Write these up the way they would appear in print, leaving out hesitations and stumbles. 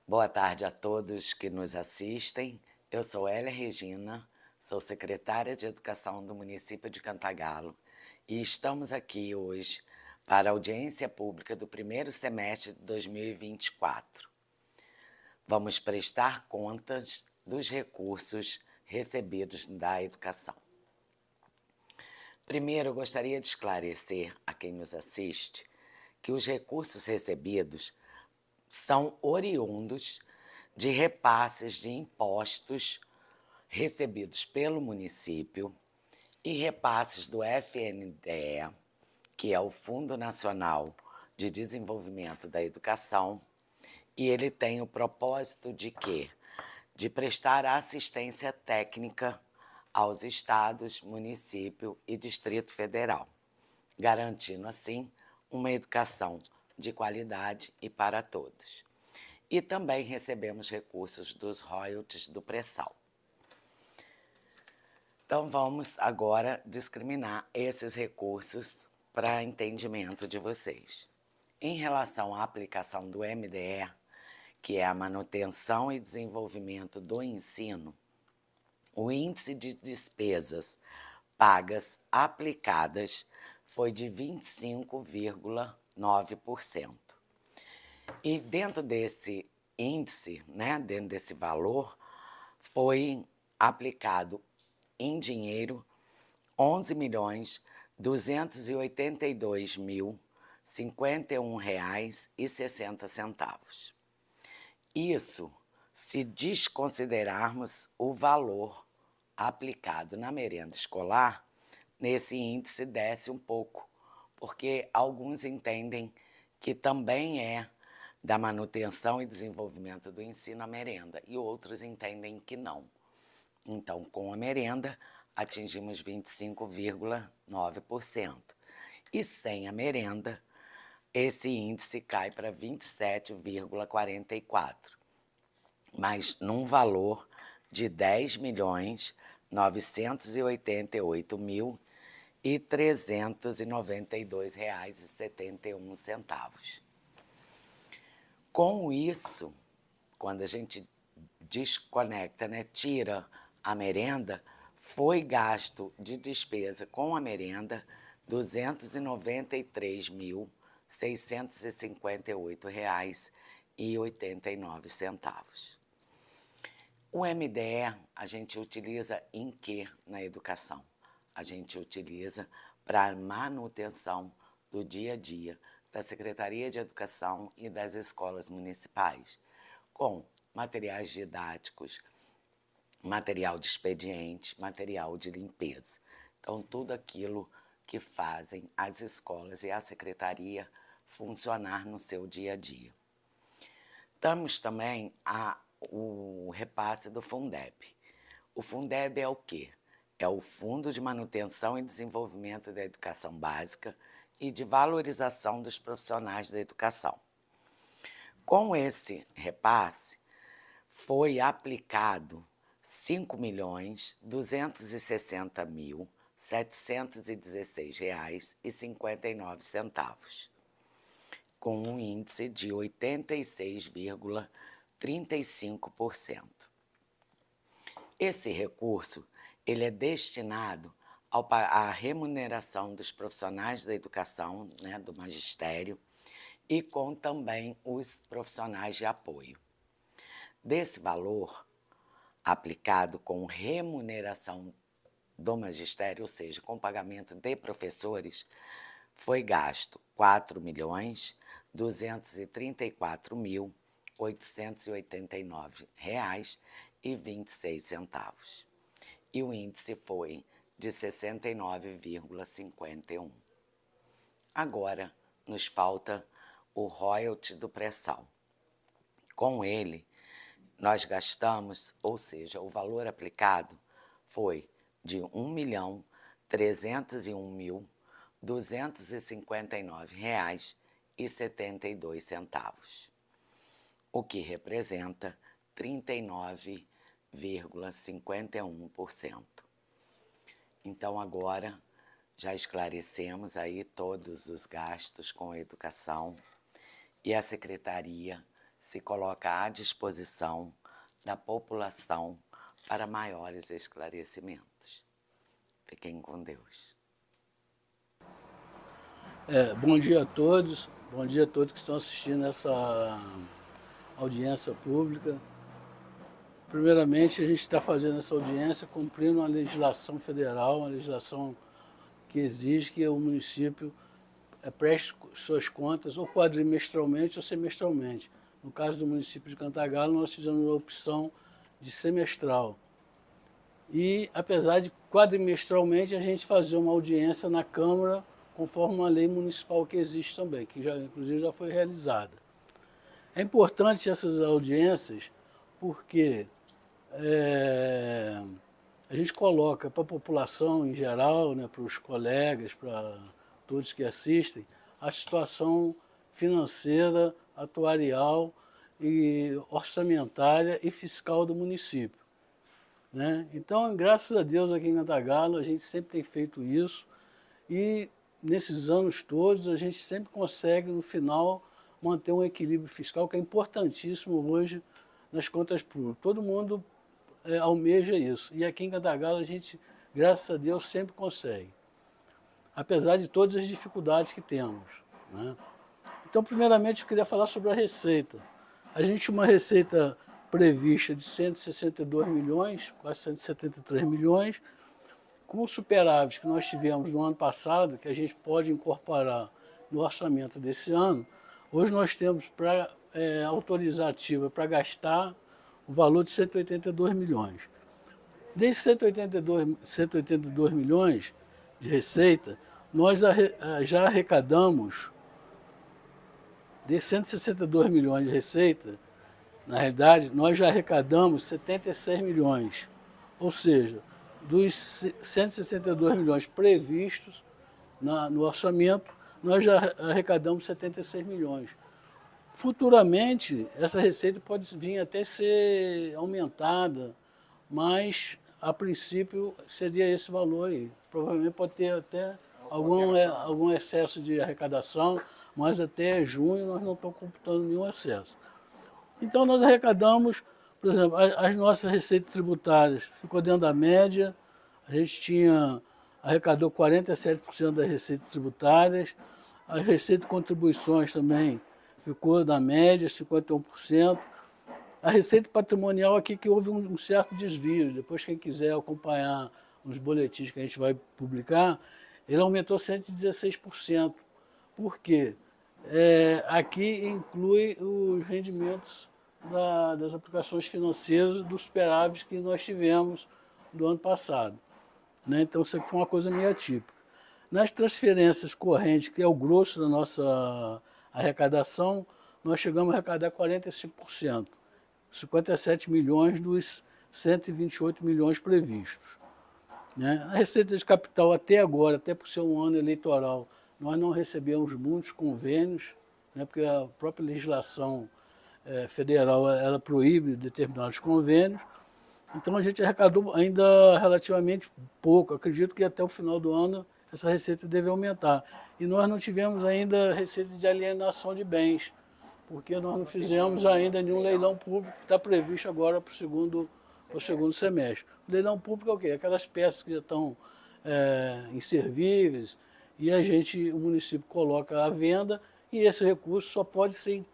Boa tarde a todos que nos assistem. Eu sou Hélia Regina, sou secretária de Educação do município de Cantagalo e estamos aqui hoje para a audiência pública do primeiro semestre de 2024. Vamos prestar contas dos recursos recebidos da educação. Primeiro, eu gostaria de esclarecer a quem nos assiste que os recursos recebidos são oriundos de repasses de impostos recebidos pelo município e repasses do FNDE, que é o Fundo Nacional de Desenvolvimento da Educação, e ele tem o propósito de quê? De prestar assistência técnica aos estados, município e Distrito Federal, garantindo assim uma educação de qualidade e para todos. E também recebemos recursos dos royalties do pré-sal. Então, vamos agora discriminar esses recursos para entendimento de vocês. Em relação à aplicação do MDE, que é a manutenção e desenvolvimento do ensino, o índice de despesas pagas aplicadas foi de 25,9%. E dentro desse índice, dentro desse valor, foi aplicado em dinheiro 11.282.051,60. Isso se desconsiderarmos o valor aplicado na merenda escolar, nesse índice desce um pouco, porque alguns entendem que também é da manutenção e desenvolvimento do ensino a merenda, e outros entendem que não. Então, com a merenda, atingimos 25,9%. E sem a merenda, esse índice cai para 27,44%, mas num valor de R$ 10.988.392,71. Com isso, quando a gente desconecta, tira a merenda, foi gasto de despesa com a merenda R$ 293.658,89. O MDE a gente utiliza em quê na educação? A gente utiliza para a manutenção do dia a dia da Secretaria de Educação e das escolas municipais, com materiais didáticos, material de expediente, material de limpeza. Então, tudo aquilo que fazem as escolas e a secretaria funcionar no seu dia a dia. Temos também o repasse do Fundeb. O Fundeb é o quê? É o Fundo de Manutenção e Desenvolvimento da Educação Básica e de Valorização dos Profissionais da Educação. Com esse repasse, foi aplicado R$ 5.260.716,59, com um índice de 86,35%. Esse recurso ele é destinado à remuneração dos profissionais da educação, do magistério, e com também os profissionais de apoio. Desse valor aplicado com remuneração do magistério, ou seja, com pagamento de professores, foi gasto R$ 4.234.889,26. E o índice foi de 69,51. Agora, nos falta o royalty do pré-sal. Com ele, nós gastamos, ou seja, o valor aplicado foi de R$ 1.301.259,72, o que representa 39,51%. Então, agora, já esclarecemos aí todos os gastos com a educação e a secretaria se coloca à disposição da população para maiores esclarecimentos. Fiquem com Deus. Bom dia a todos que estão assistindo essa audiência pública. Primeiramente, a gente está fazendo essa audiência cumprindo uma legislação federal, uma legislação que exige que o município preste suas contas ou quadrimestralmente ou semestralmente. No caso do município de Cantagalo, nós fizemos a opção de semestral. E, apesar de quadrimestralmente, a gente fazer uma audiência na Câmara, conforme uma lei municipal que existe também, que inclusive já foi realizada. É importante essas audiências porque a gente coloca para a população em geral, né, para os colegas, para todos que assistem, a situação financeira, atuarial e orçamentária e fiscal do município. Né? Então, graças a Deus, aqui em Cantagalo, a gente sempre tem feito isso e nesses anos todos a gente sempre consegue, no final, manter um equilíbrio fiscal que é importantíssimo hoje nas contas públicas. Todo mundo almeja isso. E aqui em Cantagalo a gente, graças a Deus, sempre consegue. Apesar de todas as dificuldades que temos. Né? Então, primeiramente, eu queria falar sobre a receita. A gente tinha uma receita prevista de 162 milhões, quase 173 milhões, com o superávit que nós tivemos no ano passado, que a gente pode incorporar no orçamento desse ano, hoje nós temos para autorizar ativa para gastar o valor de 182 milhões. Desses 182 milhões de receita, nós já arrecadamos, desses 162 milhões de receita, na realidade, nós já arrecadamos 76 milhões, ou seja, dos 162 milhões previstos no orçamento, nós já arrecadamos 76 milhões. Futuramente, essa receita pode vir até ser aumentada, mas, a princípio, seria esse valor aí. Provavelmente pode ter até algum excesso de arrecadação, mas até junho nós não estamos computando nenhum excesso. Então, nós arrecadamos, por exemplo, as nossas receitas tributárias ficou dentro da média, a gente arrecadou 47% das receitas tributárias, as receitas de contribuições também ficou na média, 51%. A receita patrimonial aqui que houve um certo desvio, depois quem quiser acompanhar os boletins que a gente vai publicar, ele aumentou 116%. Por quê? Aqui inclui os rendimentos das aplicações financeiras dos superávites que nós tivemos do ano passado. Né? Então, isso aqui foi uma coisa meio atípica. Nas transferências correntes, que é o grosso da nossa arrecadação, nós chegamos a arrecadar 45%, 57 milhões dos 128 milhões previstos. Né? A receita de capital até agora, até por ser um ano eleitoral, nós não recebemos muitos convênios, né, porque a própria legislação federal ela proíbe determinados convênios. Então a gente arrecadou ainda relativamente pouco. Acredito que até o final do ano essa receita deve aumentar. E nós não tivemos ainda receita de alienação de bens, porque nós não fizemos ainda nenhum leilão público que está previsto agora para o segundo semestre. O leilão público é o quê? Aquelas peças que já estão inservíveis e o município coloca à venda e esse recurso só pode ser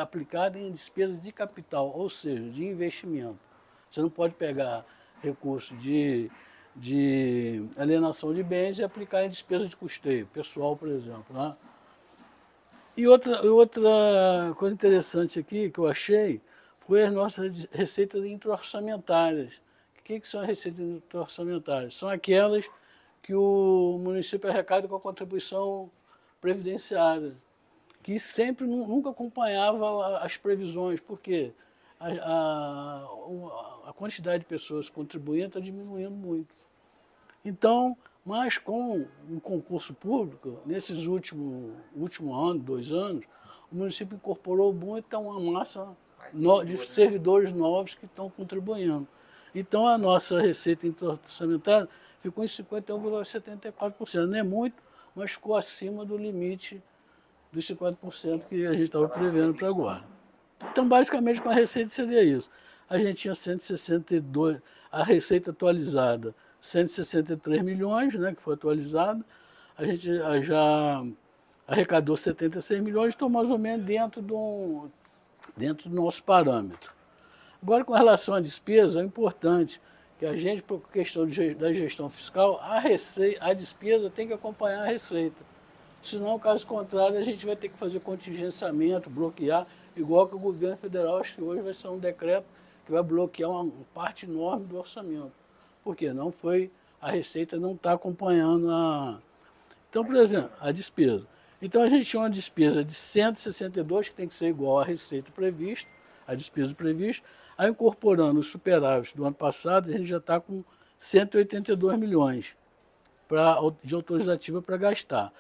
aplicado em despesas de capital, ou seja, de investimento. Você não pode pegar recurso de alienação de bens e aplicar em despesa de custeio, pessoal, por exemplo. Né? E outra coisa interessante aqui que eu achei foi as nossas receitas intra-orçamentárias. O que são as receitas intra-orçamentárias? São aquelas que o município arrecada com a contribuição previdenciária, que sempre, nunca acompanhava as previsões, porque a quantidade de pessoas contribuindo está diminuindo muito. Então, mas com um concurso público, nesses último ano, 2 anos, o município incorporou muito uma massa de servidores novos que estão contribuindo. Então, a nossa receita intra-orçamentária ficou em 51,74%. Não é muito, mas ficou acima do limite dos 50% que a gente estava prevendo para agora. Então, basicamente, com a receita seria isso. A gente tinha 162, a receita atualizada, 163 milhões, né, que foi atualizada. A gente já arrecadou 76 milhões, estou mais ou menos dentro do nosso parâmetro. Agora, com relação à despesa, é importante que a gente, por questão da gestão fiscal, a despesa tem que acompanhar a receita. Senão, caso contrário, a gente vai ter que fazer contingenciamento, bloquear, igual que o governo federal, acho que hoje vai ser um decreto que vai bloquear uma parte enorme do orçamento. Porque a receita não está acompanhando a... Então, por exemplo, a despesa. Então, a gente tinha uma despesa de 162, que tem que ser igual à receita prevista, a despesa prevista. Aí, incorporando os superávites do ano passado, a gente já está com 182 milhões de autorizativa para gastar.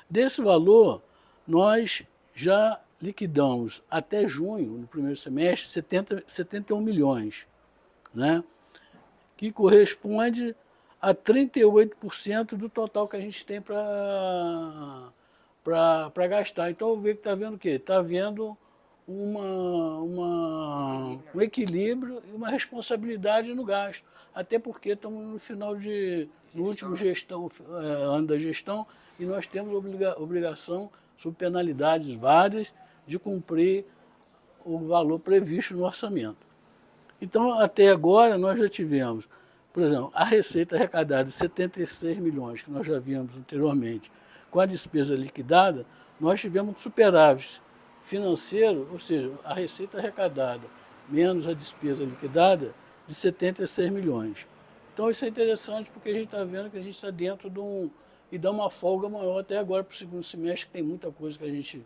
Desse valor, nós já liquidamos até junho, no primeiro semestre, 71 milhões, né? Que corresponde a 38% do total que a gente tem para gastar. Então, eu vejo que está vendo o quê? Está vendo um equilíbrio e uma responsabilidade no gasto. Até porque estamos no final no último ano da gestão, e nós temos obrigação, sob penalidades várias, de cumprir o valor previsto no orçamento. Então, até agora, nós já tivemos, por exemplo, a receita arrecadada de 76 milhões, que nós já vimos anteriormente, com a despesa liquidada, nós tivemos superávit financeiro, ou seja, a receita arrecadada menos a despesa liquidada, de 76 milhões. Então, isso é interessante porque a gente está vendo que a gente está dentro de e dá uma folga maior até agora para o segundo semestre, que tem muita coisa que a gente...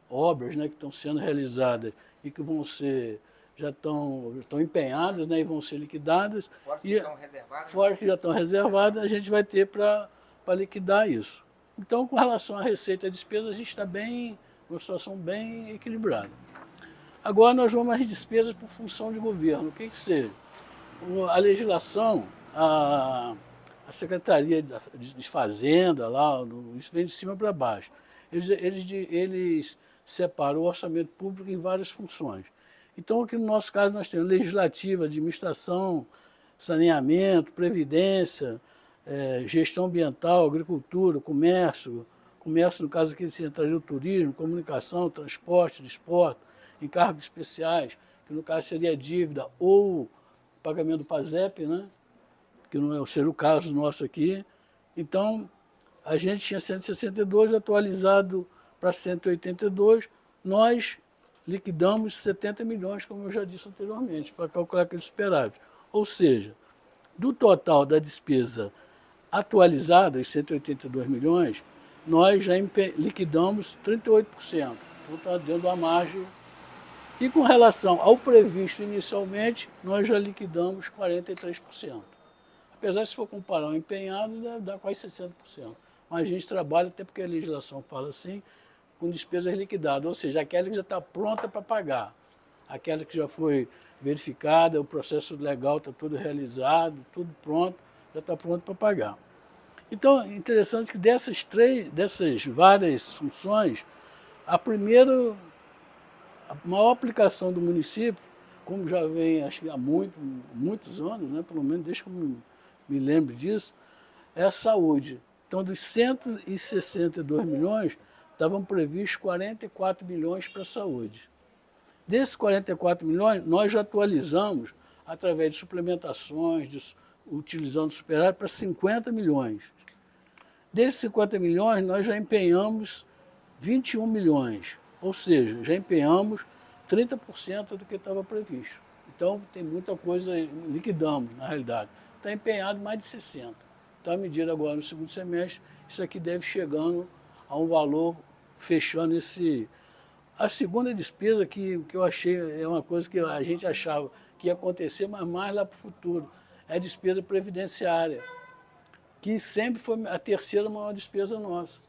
obras, né, que estão sendo realizadas e que vão ser... já estão empenhadas, né, e vão ser liquidadas. Fora que estão reservadas. Fora que já estão reservadas, a gente vai ter para liquidar isso. Então, com relação à receita e à despesa, a gente está numa situação bem equilibrada. Agora nós vamos às despesas por função de governo. O que seja? A legislação, a Secretaria de Fazenda, lá, isso vem de cima para baixo. Eles separam o orçamento público em várias funções. Então, aqui no nosso caso, nós temos legislativa, administração, saneamento, previdência, gestão ambiental, agricultura, comércio, no caso aqui se entraria o turismo, comunicação, transporte, desporto, encargos especiais, que no caso seria dívida ou pagamento do PASEP, né? Que não seria o caso nosso aqui. Então, a gente tinha 162, atualizado para 182, nós liquidamos 70 milhões, como eu já disse anteriormente, para calcular aquele superávit. Ou seja, do total da despesa atualizada, os 182 milhões, nós já liquidamos 38%. Então, está dentro da margem. E com relação ao previsto inicialmente, nós já liquidamos 43%. Apesar de, se for comparar o empenhado, dá quase 60%. Mas a gente trabalha, até porque a legislação fala assim, com despesas liquidadas, ou seja, aquela que já está pronta para pagar, aquela que já foi verificada, o processo legal está tudo realizado, tudo pronto, já está pronto para pagar. Então, é interessante que dessas várias funções, a maior aplicação do município, como já vem acho que há muitos anos, né, pelo menos desde que eu me lembro disso, é a saúde. Então, dos 162 milhões, estavam previstos 44 milhões para a saúde. Desses 44 milhões, nós já atualizamos, através de suplementações, utilizando superávit, para 50 milhões. Desses 50 milhões, nós já empenhamos 21 milhões, ou seja, já empenhamos 30% do que estava previsto. Então, tem muita coisa, liquidamos, na realidade. Está empenhado mais de 60%. Então, à medida agora, no segundo semestre, isso aqui deve chegando a um valor, fechando esse... A segunda despesa que eu achei, é uma coisa que a gente achava que ia acontecer, mas mais lá para o futuro, é a despesa previdenciária, que sempre foi a terceira maior despesa nossa.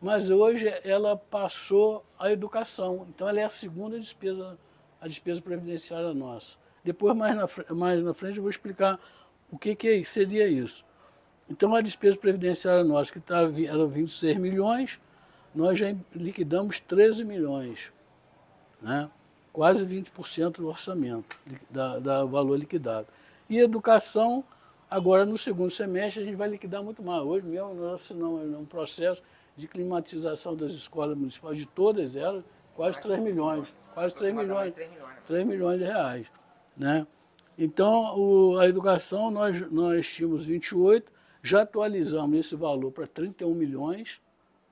Mas hoje ela passou à educação, então ela é a segunda despesa, a despesa previdenciária nossa. Depois, mais na frente, eu vou explicar o que seria isso. Então, a despesa previdenciária nossa, que era 26 milhões, nós já liquidamos 13 milhões. Né? quase 20% do orçamento, da valor liquidado. E educação, agora no segundo semestre, a gente vai liquidar muito mais. Hoje mesmo nós assinamos um processo de climatização das escolas municipais, de todas elas, quase 3 milhões. Quase 3 milhões. 3 milhões de reais. Né? Então, a educação, nós tínhamos 28, já atualizamos esse valor para 31 milhões,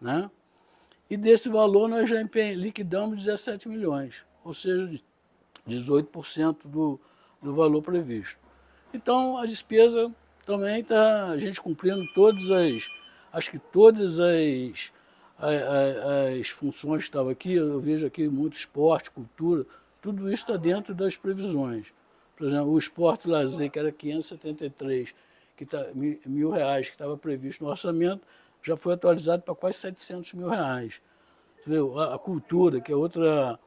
né? E desse valor nós já liquidamos 17 milhões, ou seja, 18% do valor previsto. Então, a despesa também está a gente cumprindo acho que todas as funções que estavam aqui. Eu vejo aqui muito esporte, cultura, tudo isso está dentro das previsões. Por exemplo, o esporte e lazer, que era 573 mil reais, que estava previsto no orçamento, já foi atualizado para quase 700 mil reais. A cultura, que é outra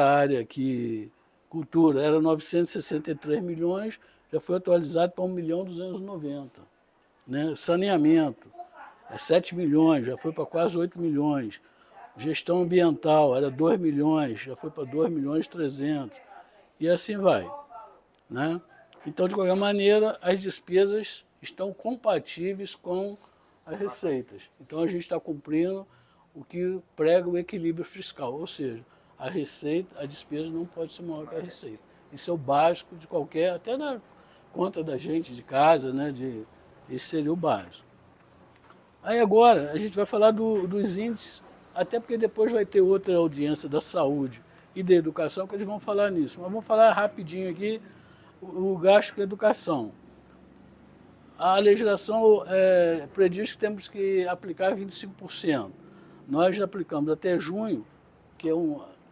área que... Cultura era 963 milhões, já foi atualizado para 1.290.000. Né? Saneamento, 7 milhões, já foi para quase 8 milhões. Gestão ambiental, era 2 milhões, já foi para 2.300.000. E assim vai. Né? Então, de qualquer maneira, as despesas estão compatíveis com as receitas. Então, a gente está cumprindo o que prega o equilíbrio fiscal, ou seja, a despesa não pode ser maior que a receita. Isso é o básico de qualquer, até na conta da gente de casa, né? Esse seria o básico. Aí agora a gente vai falar dos índices, até porque depois vai ter outra audiência da saúde e da educação que eles vão falar nisso. Mas vamos falar rapidinho aqui o gasto com a educação. A legislação prediz que temos que aplicar 25%. Nós já aplicamos até junho, que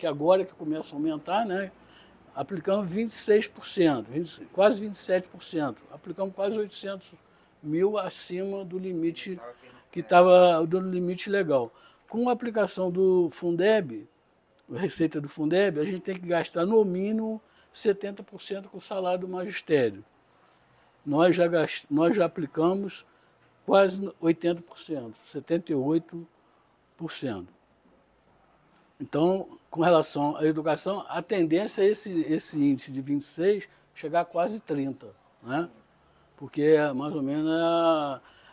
agora que começa a aumentar, né? Aplicamos 26%, quase 27%. Aplicamos quase 800 mil acima do limite que estava do limite legal. Com a aplicação do Fundeb, a receita do Fundeb, a gente tem que gastar no mínimo 70% com o salário do magistério. Nós já aplicamos quase 80%, 78%. Então, com relação à educação, a tendência é esse índice de 26 chegar a quase 30, né? Porque mais ou menos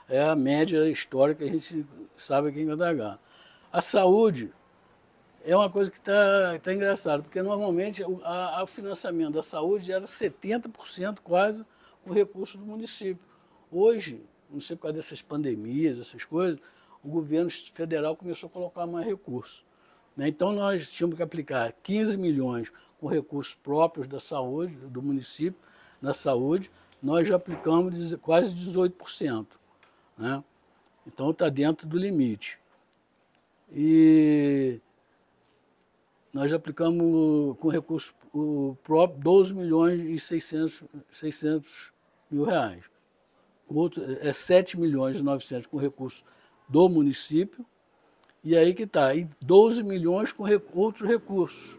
é a média histórica que a gente sabe aqui em KDH. A saúde é uma coisa que tá engraçada, porque normalmente o financiamento da saúde era 70% quase com recurso do município. Hoje, não sei por causa dessas pandemias, essas coisas, o governo federal começou a colocar mais recursos. Então, nós tínhamos que aplicar 15 milhões com recursos próprios da saúde, do município, na saúde. Nós já aplicamos quase 18%. Né? Então, está dentro do limite. E nós já aplicamos com recurso próprio 12 milhões e 600 mil reais. Outro, 7 milhões e 900 com recurso do município. E aí que está, e 12 milhões com outros recursos.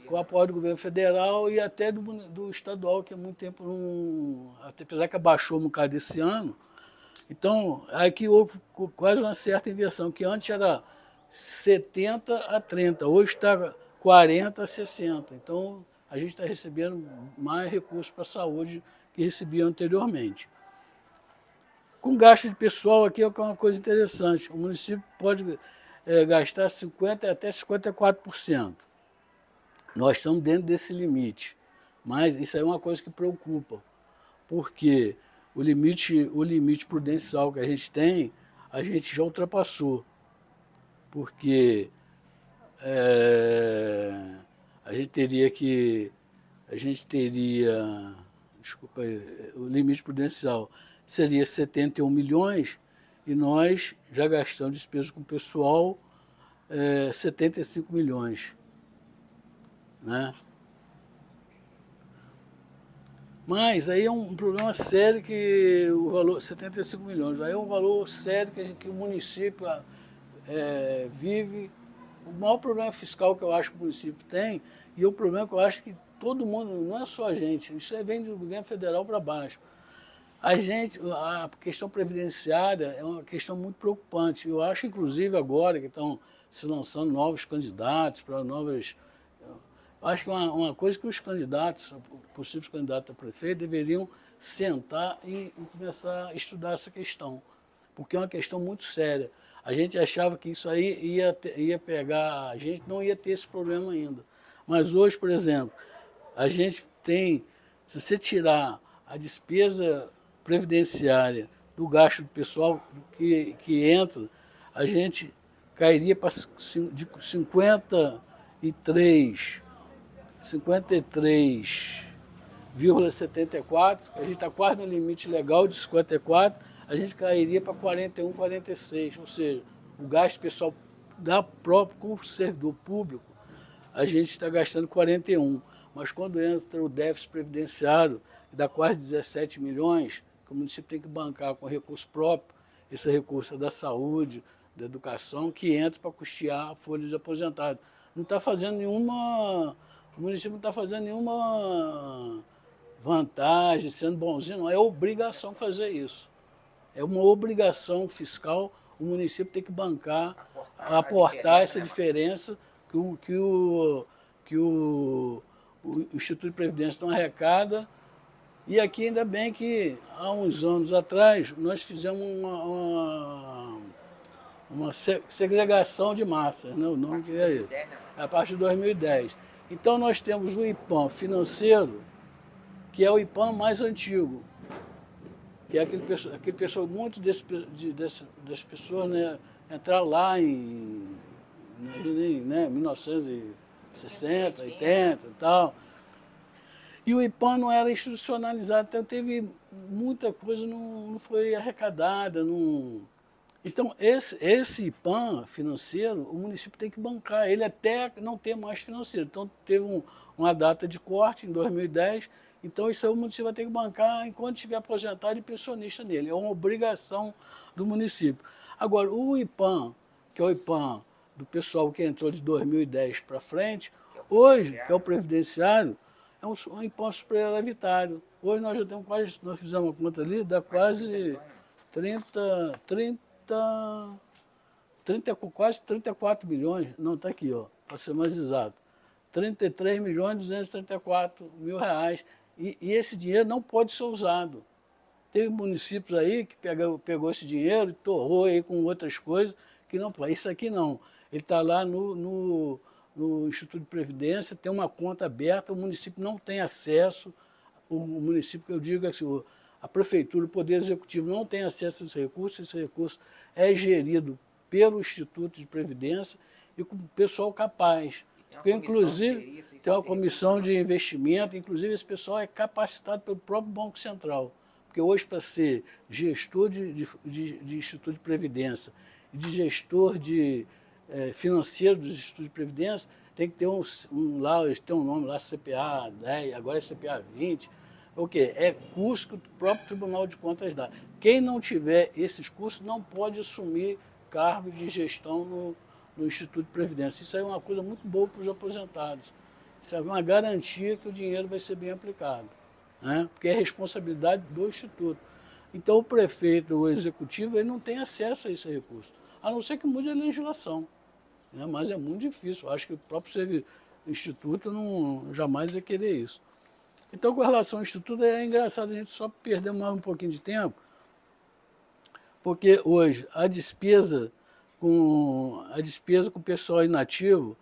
Com o apoio do governo federal e até do estadual, que há muito tempo não... Apesar que abaixou um bocado esse ano. Então, aqui houve quase uma certa inversão, que antes era 70 a 30, hoje está 40 a 60. Então, a gente está recebendo mais recursos para a saúde que recebia anteriormente. Com gasto de pessoal aqui é uma coisa interessante. O município pode gastar 50% até 54%. Nós estamos dentro desse limite. Mas isso aí é uma coisa que preocupa. Porque o limite prudencial que a gente já ultrapassou. Porque a gente teria, desculpa aí, o limite prudencial seria 71 milhões e nós já gastamos despesas com o pessoal 75 milhões. Né? Mas aí é um problema sério que o valor, 75 milhões, aí é um valor sério que o município vive. O maior problema fiscal que eu acho que o município tem, e o problema que eu acho que todo mundo, não é só a gente, isso vem do governo federal para baixo. A questão previdenciária é uma questão muito preocupante. Eu acho, inclusive, agora que estão se lançando novos candidatos para novas... Acho que uma coisa que os candidatos, possíveis candidatos a prefeito, deveriam sentar e começar a estudar essa questão, porque é uma questão muito séria. A gente achava que isso aí ia pegar, a gente não ia ter esse problema ainda. Mas hoje, por exemplo, a gente tem, se você tirar a despesa previdenciária do gasto do pessoal que entra, a gente cairia para de 53,74, a gente está quase no limite legal de 54, a gente cairia para 41, 46, ou seja, o gasto pessoal da própria com o servidor público, a gente está gastando 41, mas quando entra o déficit previdenciário, que dá quase 17 milhões, que o município tem que bancar com recurso próprio, esse recurso é da saúde, da educação, que entra para custear a folha de aposentado. Não está fazendo nenhuma... O município não está fazendo nenhuma vantagem, sendo bonzinho, não. É obrigação fazer isso. É uma obrigação fiscal, o município tem que bancar, aportar essa diferença que o Instituto de Previdência não arrecada. E aqui ainda bem que há uns anos atrás nós fizemos uma segregação de massas, né? O nome que é isso. A partir de 2010. Então nós temos o IPAM financeiro, que é o IPAM mais antigo, que é aquele pessoal, muito das pessoas, né, entrar lá em 1960, 80 e tal. E o IPAM não era institucionalizado, então teve muita coisa, não foi arrecadada. Então, esse IPAM financeiro, o município tem que bancar, ele até não ter mais financeiro. Então, teve uma data de corte em 2010, então isso aí o município vai ter que bancar enquanto estiver aposentado e pensionista nele. É uma obrigação do município. Agora, o IPAM, que é o IPAM do pessoal que entrou de 2010 para frente, hoje, que é o previdenciário, é um IPAM superavitário. Hoje nós já temos quase, nós fizemos uma conta ali, dá quase quase 34 milhões, não, está aqui, ó, para ser mais exato, 33.234.000 reais, e esse dinheiro não pode ser usado. Teve municípios aí que pegou esse dinheiro e torrou aí com outras coisas, que não pode. Isso aqui não, ele está lá no Instituto de Previdência, tem uma conta aberta, o município não tem acesso, o município, que eu digo assim, a prefeitura, o poder executivo não tem acesso a esse recurso é gerido pelo Instituto de Previdência e com pessoal capaz. Porque, inclusive, tem uma comissão de investimento, inclusive esse pessoal é capacitado pelo próprio Banco Central. Porque hoje, para ser gestor de Instituto de Previdência e de gestor financeiro dos Institutos de Previdência, tem que ter lá, eles têm um nome lá, CPA 10, agora é CPA 20, o quê? É curso que o próprio Tribunal de Contas dá. Quem não tiver esses cursos não pode assumir cargo de gestão no Instituto de Previdência. Isso aí é uma coisa muito boa para os aposentados. Isso é uma garantia que o dinheiro vai ser bem aplicado, né? Porque é responsabilidade do Instituto. Então o prefeito, o executivo, ele não tem acesso a esse recurso, a não ser que mude a legislação, né? Mas é muito difícil. Eu acho que o próprio Instituto jamais ia querer isso. Então, com relação ao Instituto, é engraçado a gente só perder mais um pouquinho de tempo, porque hoje a despesa com o pessoal inativo,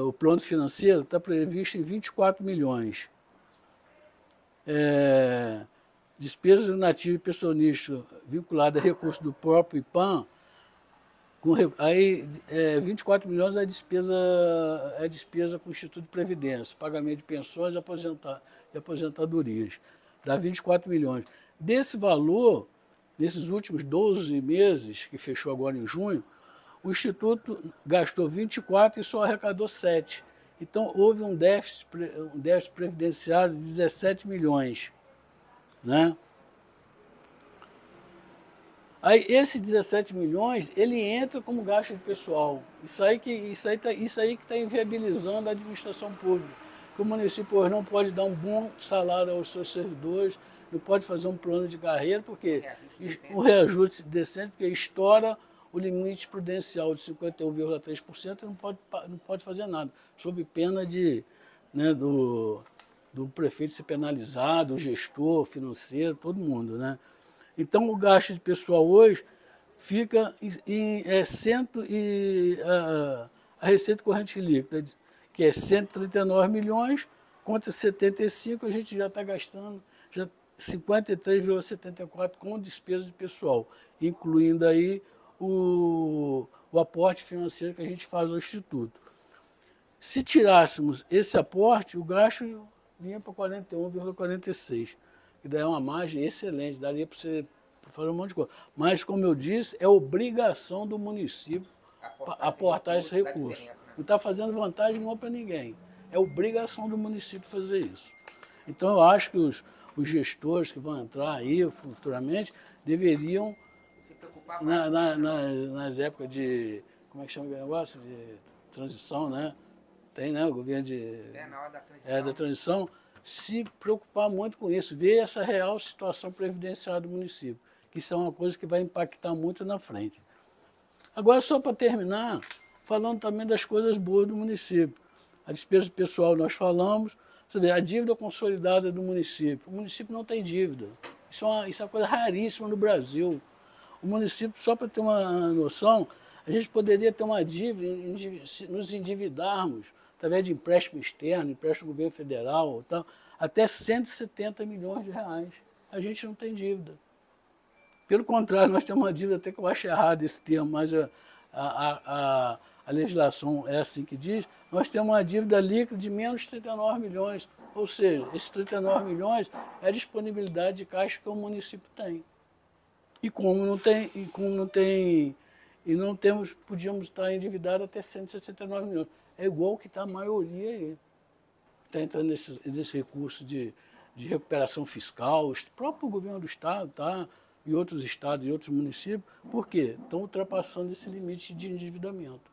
o plano financeiro está previsto em 24 milhões. Despesas inativas e pensionista vinculada a recursos do próprio IPAM, aí 24 milhões é despesa com o Instituto de Previdência, pagamento de pensões e aposentadorias, dá 24 milhões. Desse valor, nesses últimos 12 meses, que fechou agora em junho, o Instituto gastou 24 e só arrecadou 7. Então, houve um déficit previdenciário de 17 milhões. Né? Aí, esses 17 milhões, ele entra como gasto de pessoal. Isso aí que está inviabilizando a administração pública. Que o município hoje não pode dar um bom salário aos seus servidores, não pode fazer um plano de carreira, porque um reajuste decente, porque estoura o limite prudencial de 51,3% não pode fazer nada, sob pena de, né, do prefeito ser penalizado, o gestor financeiro, todo mundo, né? Então, o gasto de pessoal hoje fica a receita corrente líquida, que é 139 milhões, contra 75, a gente já está gastando já 53,74 com despesa de pessoal, incluindo aí o aporte financeiro que a gente faz ao Instituto. Se tirássemos esse aporte, o gasto vinha para 41,46, que daí é uma margem excelente, daria para você fazer um monte de coisa. Mas, como eu disse, é obrigação do município aportar esse recurso. Não está fazendo vantagem nenhuma para ninguém. É obrigação do município fazer isso. Então, eu acho que os gestores que vão entrar aí futuramente deveriam, se preocupar mais nas épocas de, como é que chama o negócio? De transição, né? Tem, né? O governo na hora da transição, se preocupar muito com isso, ver essa real situação previdenciária do município, que isso é uma coisa que vai impactar muito na frente. Agora, só para terminar, falando também das coisas boas do município. A despesa pessoal nós falamos, a dívida consolidada do município. O município não tem dívida. Isso é uma coisa raríssima no Brasil. O município, só para ter uma noção, a gente poderia ter uma dívida, nos endividarmos, através de empréstimo externo, empréstimo do governo federal, tal, até 170 milhões de reais. A gente não tem dívida. Pelo contrário, nós temos uma dívida, até que eu acho errado esse termo, mas a legislação é assim que diz, nós temos uma dívida líquida de menos 39 milhões. Ou seja, esses 39 milhões é a disponibilidade de caixa que o município tem. E não temos, podíamos estar endividados até 169 milhões. É igual que está a maioria aí. Está entrando nesse recurso de recuperação fiscal, o próprio governo do Estado, tá? E outros estados e outros municípios, por quê? Estão ultrapassando esse limite de endividamento.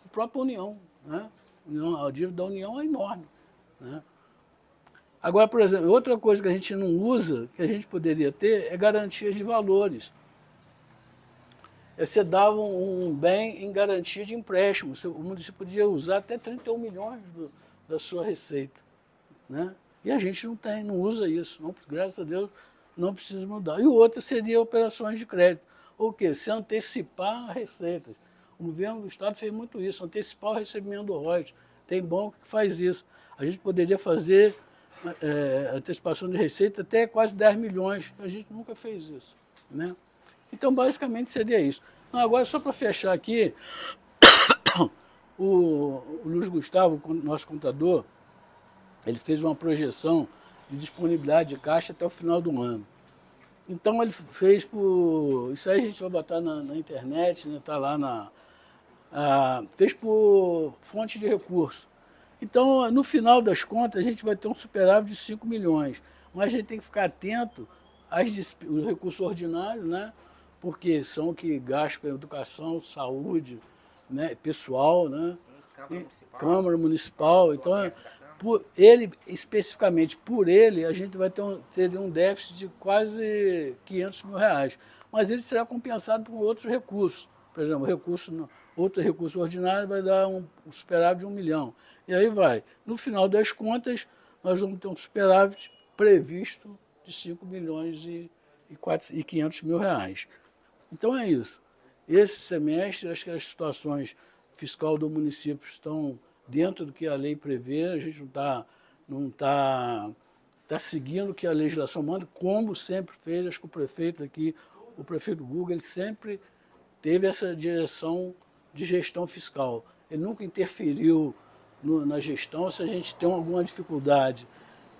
A própria União, né? A dívida da União é enorme, né? Agora, por exemplo, outra coisa que a gente não usa, que a gente poderia ter, é garantias de valores. Você dava um bem em garantia de empréstimo. O município podia usar até 31 milhões da sua receita, né? E a gente não usa isso. Não, graças a Deus, não precisa mudar. E o outro seria operações de crédito. Ou o quê? Se antecipar receitas. O governo do Estado fez muito isso, antecipar o recebimento do royalties. Tem banco que faz isso. A gente poderia fazer antecipação de receita até quase 10 milhões. A gente nunca fez isso, né? Então, basicamente, seria isso. Agora, só para fechar aqui, o Luiz Gustavo, nosso contador, ele fez uma projeção de disponibilidade de caixa até o final do ano. Então, ele fez por... Isso aí a gente vai botar na internet, né? Tá lá fez por fonte de recurso. Então, no final das contas, a gente vai ter um superávit de 5 milhões. Mas a gente tem que ficar atento aos recursos ordinários, né? Porque são que gastam com educação, saúde, né? Pessoal, né? Sim, Câmara Municipal. Então, especificamente por ele, a gente vai ter um déficit de quase 500 mil reais. Mas ele será compensado por outros recursos. Por exemplo, outro recurso ordinário vai dar um superávit de 1 milhão. E aí vai. No final das contas, nós vamos ter um superávit previsto de 5 milhões e 500 mil reais. Então é isso. Esse semestre, acho que as situações fiscal do município estão dentro do que a lei prevê, a gente não está seguindo o que a legislação manda, como sempre fez. Acho que o prefeito aqui, o prefeito Guga, ele sempre teve essa direção de gestão fiscal. Ele nunca interferiu na gestão. Se a gente tem alguma dificuldade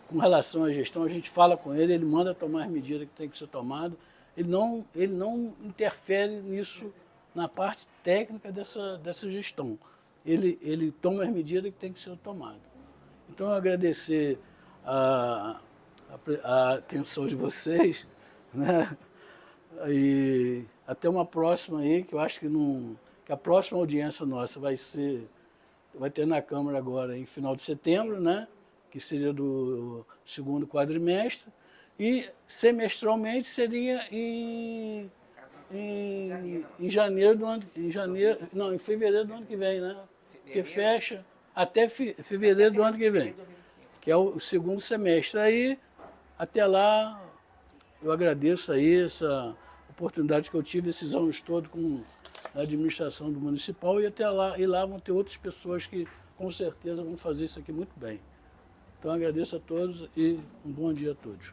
com relação à gestão, a gente fala com ele, ele manda tomar as medidas que tem que ser tomadas. Ele não interfere nisso, na parte técnica dessa gestão. Ele toma as medidas que tem que ser tomadas. Então, eu agradecer a atenção de vocês, né? E até uma próxima aí, que eu acho que a próxima audiência nossa vai ter na Câmara agora em final de setembro, né? Que seria do segundo quadrimestre, e semestralmente seria em janeiro do ano, em fevereiro do ano que vem, né? Porque fecha até fevereiro do ano que vem, que é o segundo semestre. Aí, até lá, eu agradeço aí essa oportunidade que eu tive esses anos todos com a administração do municipal, e até lá, vão ter outras pessoas que com certeza vão fazer isso aqui muito bem. Então agradeço a todos e um bom dia a todos.